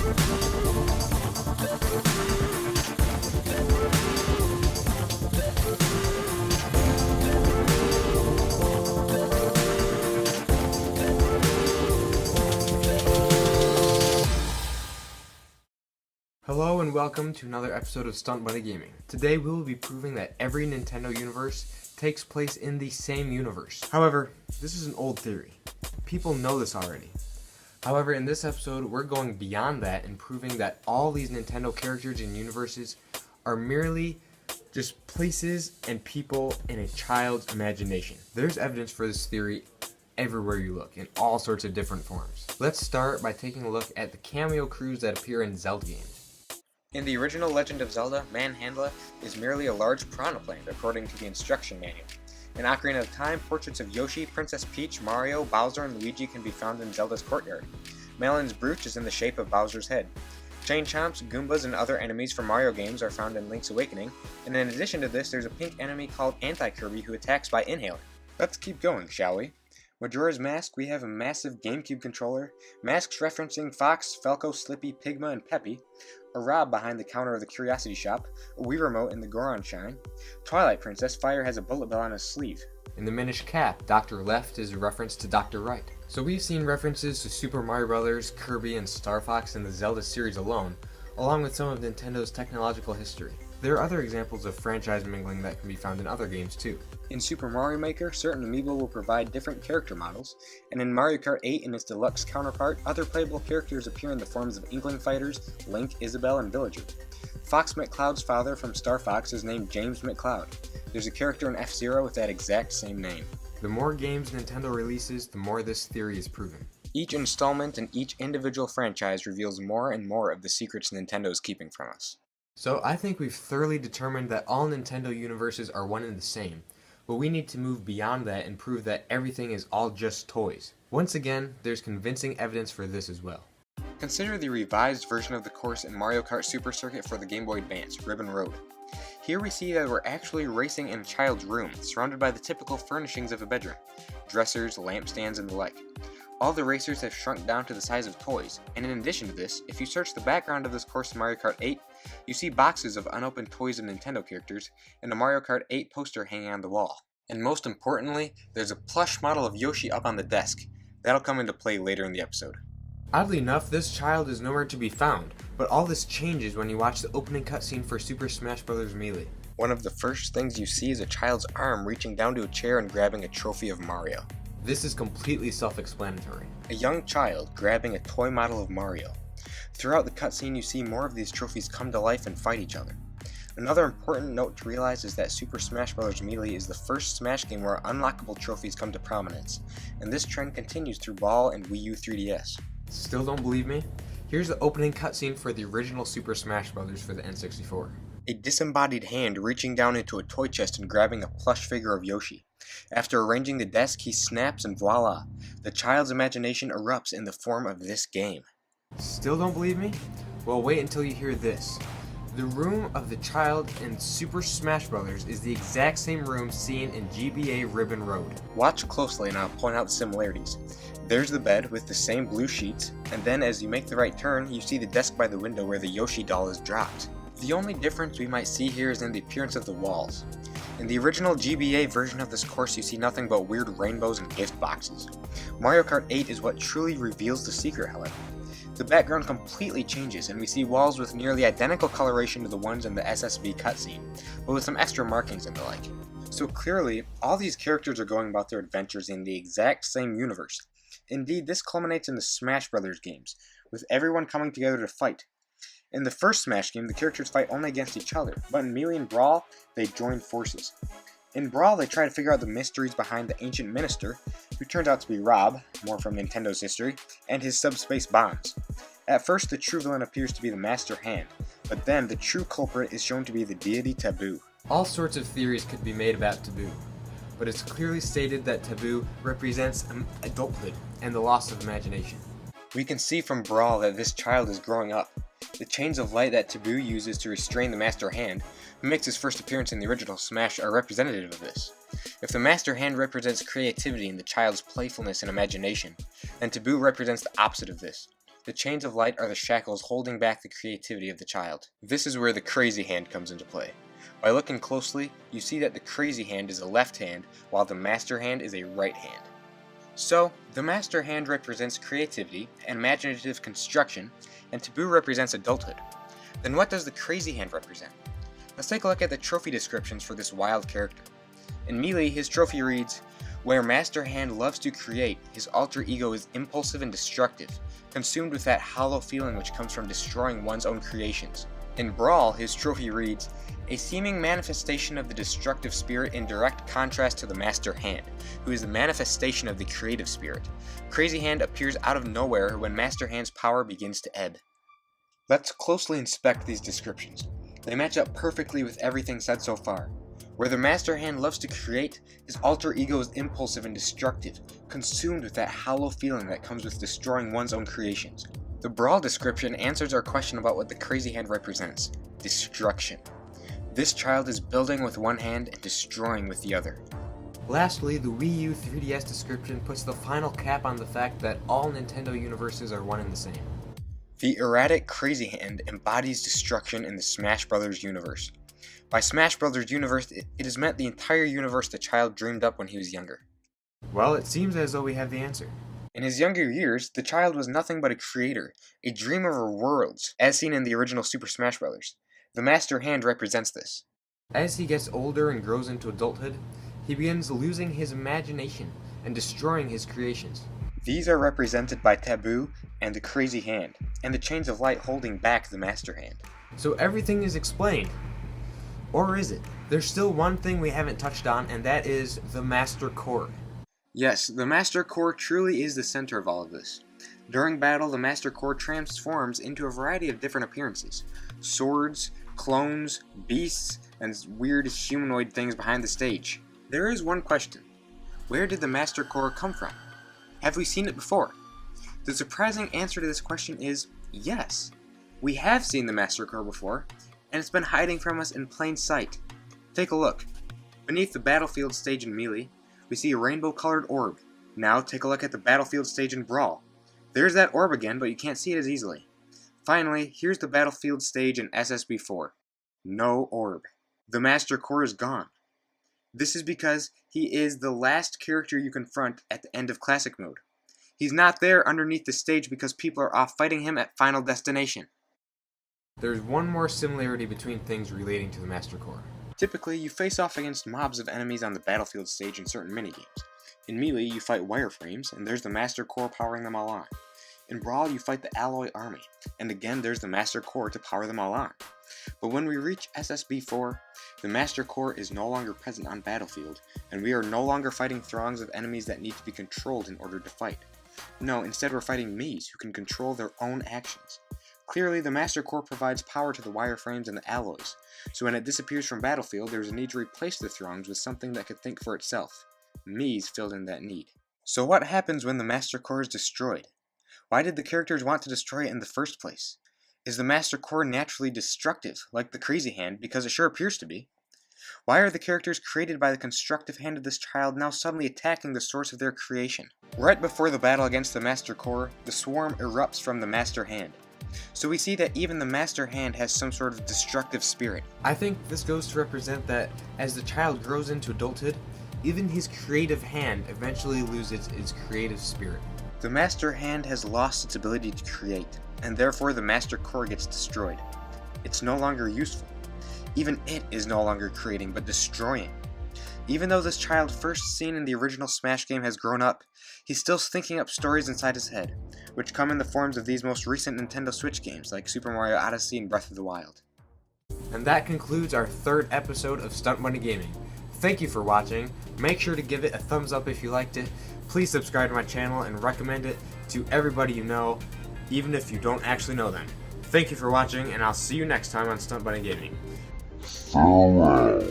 Hello and welcome to another episode of Stunt Buddy Gaming. Today we will be proving that every Nintendo universe takes place in the same universe. However, this is an old theory. People know this already. However, in this episode we're going beyond that and proving that all these Nintendo characters and universes are merely just places and people in a child's imagination. There's evidence for this theory everywhere you look, in all sorts of different forms. Let's start by taking a look at the cameo crews that appear in Zelda games. In the original Legend of Zelda, Manhandla is merely a large piranha plant according to the instruction manual. In Ocarina of Time, portraits of Yoshi, Princess Peach, Mario, Bowser, and Luigi can be found in Zelda's courtyard. Malon's brooch is in the shape of Bowser's head. Chain Chomps, Goombas, and other enemies from Mario games are found in Link's Awakening, and in addition to this, there's a pink enemy called Anti-Kirby who attacks by inhaling. Let's keep going, shall we? Majora's Mask, we have a massive GameCube controller, masks referencing Fox, Falco, Slippy, Pigma, and Peppy, a Rob behind the counter of the Curiosity Shop, a Wii Remote in the Goron Shine. Twilight Princess, Fire has a bullet bill on his sleeve. In the Minish Cap, Dr. Left is a reference to Dr. Right. So we've seen references to Super Mario Bros., Kirby, and Star Fox in the Zelda series alone, along with some of Nintendo's technological history. There are other examples of franchise mingling that can be found in other games too. In Super Mario Maker, certain amiibo will provide different character models, and in Mario Kart 8 and its deluxe counterpart, other playable characters appear in the forms of Inkling Fighters, Link, Isabelle, and Villager. Fox McCloud's father from Star Fox is named James McCloud. There's a character in F-Zero with that exact same name. The more games Nintendo releases, the more this theory is proven. Each installment and each individual franchise reveals more and more of the secrets Nintendo is keeping from us. So I think we've thoroughly determined that all Nintendo universes are one and the same, but we need to move beyond that and prove that everything is all just toys. Once again, there's convincing evidence for this as well. Consider the revised version of the course in Mario Kart Super Circuit for the Game Boy Advance, Ribbon Road. Here we see that we're actually racing in a child's room, surrounded by the typical furnishings of a bedroom, dressers, lampstands, and the like. All the racers have shrunk down to the size of toys, and in addition to this, if you search the background of this course in Mario Kart 8, you see boxes of unopened toys of Nintendo characters, and a Mario Kart 8 poster hanging on the wall. And most importantly, there's a plush model of Yoshi up on the desk. That'll come into play later in the episode. Oddly enough, this child is nowhere to be found, but all this changes when you watch the opening cutscene for Super Smash Bros. Melee. One of the first things you see is a child's arm reaching down to a chair and grabbing a trophy of Mario. This is completely self-explanatory. A young child grabbing a toy model of Mario. Throughout the cutscene, you see more of these trophies come to life and fight each other. Another important note to realize is that Super Smash Bros. Melee is the first Smash game where unlockable trophies come to prominence, and this trend continues through Ball and Wii U 3DS. Still don't believe me? Here's the opening cutscene for the original Super Smash Bros. For the N64. A disembodied hand reaching down into a toy chest and grabbing a plush figure of Yoshi. After arranging the desk, he snaps and voila! The child's imagination erupts in the form of this game. Still don't believe me? Well, wait until you hear this. The room of the child in Super Smash Bros. Is the exact same room seen in GBA Ribbon Road. Watch closely and I'll point out the similarities. There's the bed with the same blue sheets, and then as you make the right turn, you see the desk by the window where the Yoshi doll is dropped. The only difference we might see here is in the appearance of the walls. In the original GBA version of this course, you see nothing but weird rainbows and gift boxes. Mario Kart 8 is what truly reveals the secret, however. The background completely changes, and we see walls with nearly identical coloration to the ones in the SSV cutscene, but with some extra markings and the like. So clearly, all these characters are going about their adventures in the exact same universe. Indeed, this culminates in the Smash Bros. Games, with everyone coming together to fight. In the first Smash game, the characters fight only against each other, but in Melee and Brawl, they join forces. In Brawl, they try to figure out the mysteries behind the Ancient Minister, who turns out to be Rob, more from Nintendo's history, and his subspace bonds. At first, the true villain appears to be the Master Hand, but then the true culprit is shown to be the deity Taboo. All sorts of theories could be made about Taboo, but it's clearly stated that Taboo represents adulthood and the loss of imagination. We can see from Brawl that this child is growing up. The chains of light that Taboo uses to restrain the Master Hand, who makes his first appearance in the original Smash, are representative of this. If the Master Hand represents creativity and the child's playfulness and imagination, then Taboo represents the opposite of this. The chains of light are the shackles holding back the creativity of the child. This is where the crazy hand comes into play. By looking closely, you see that the crazy hand is a left hand, while the master hand is a right hand. So, the master hand represents creativity and imaginative construction, and Taboo represents adulthood. Then what does the crazy hand represent? Let's take a look at the trophy descriptions for this wild character. In Melee, his trophy reads, "Where Master Hand loves to create, his alter ego is impulsive and destructive, consumed with that hollow feeling which comes from destroying one's own creations." In Brawl, his trophy reads, "A seeming manifestation of the destructive spirit in direct contrast to the Master Hand, who is the manifestation of the creative spirit. Crazy Hand appears out of nowhere when Master Hand's power begins to ebb." Let's closely inspect these descriptions. They match up perfectly with everything said so far. Where the Master Hand loves to create, his alter ego is impulsive and destructive, consumed with that hollow feeling that comes with destroying one's own creations. The Brawl description answers our question about what the Crazy Hand represents: destruction. This child is building with one hand and destroying with the other. Lastly, the Wii U 3DS description puts the final cap on the fact that all Nintendo universes are one and the same. The erratic Crazy Hand embodies destruction in the Smash Bros. Universe. By Smash Bros. Universe, it is meant the entire universe the child dreamed up when he was younger. Well, it seems as though we have the answer. In his younger years, the child was nothing but a creator, a dreamer of worlds, as seen in the original Super Smash Bros. The Master Hand represents this. As he gets older and grows into adulthood, he begins losing his imagination and destroying his creations. These are represented by Taboo and the Crazy Hand, and the chains of light holding back the Master Hand. So everything is explained. Or is it? There's still one thing we haven't touched on, and that is the Master Core. Yes, the Master Core truly is the center of all of this. During battle, the Master Core transforms into a variety of different appearances: swords, clones, beasts, and weird humanoid things behind the stage. There is one question. Where did the Master Core come from? Have we seen it before? The surprising answer to this question is yes. We have seen the Master Core before, and it's been hiding from us in plain sight. Take a look. Beneath the battlefield stage in Melee, we see a rainbow-colored orb. Now take a look at the battlefield stage in Brawl. There's that orb again, but you can't see it as easily. Finally, here's the battlefield stage in SSB4. No orb. The Master Core is gone. This is because he is the last character you confront at the end of Classic Mode. He's not there underneath the stage because people are off fighting him at Final Destination. There's one more similarity between things relating to the Master Core. Typically, you face off against mobs of enemies on the battlefield stage in certain minigames. In Melee, you fight wireframes, and there's the Master Core powering them all on. In Brawl, you fight the Alloy Army, and again there's the Master Core to power them all on. But when we reach SSB4, the Master Core is no longer present on battlefield, and we are no longer fighting throngs of enemies that need to be controlled in order to fight. No, instead we're fighting Miis who can control their own actions. Clearly, the Master Core provides power to the wireframes and the alloys, so when it disappears from battlefield, there's a need to replace the throngs with something that could think for itself. Miis filled in that need. So what happens when the Master Core is destroyed? Why did the characters want to destroy it in the first place? Is the Master Core naturally destructive, like the Crazy Hand, because it sure appears to be? Why are the characters created by the constructive hand of this child now suddenly attacking the source of their creation? Right before the battle against the Master Core, the swarm erupts from the Master Hand. So we see that even the Master Hand has some sort of destructive spirit. I think this goes to represent that as the child grows into adulthood, even his creative hand eventually loses its creative spirit. The Master Hand has lost its ability to create, and therefore the Master Core gets destroyed. It's no longer useful. Even it is no longer creating, but destroying. Even though this child first seen in the original Smash game has grown up, he's still thinking up stories inside his head, which come in the forms of these most recent Nintendo Switch games like Super Mario Odyssey and Breath of the Wild. And that concludes our third episode of Stunt Bunny Gaming. Thank you for watching. Make sure to give it a thumbs up if you liked it. Please subscribe to my channel and recommend it to everybody you know, even if you don't actually know them. Thank you for watching, and I'll see you next time on Stunt Bunny Gaming. Farewell.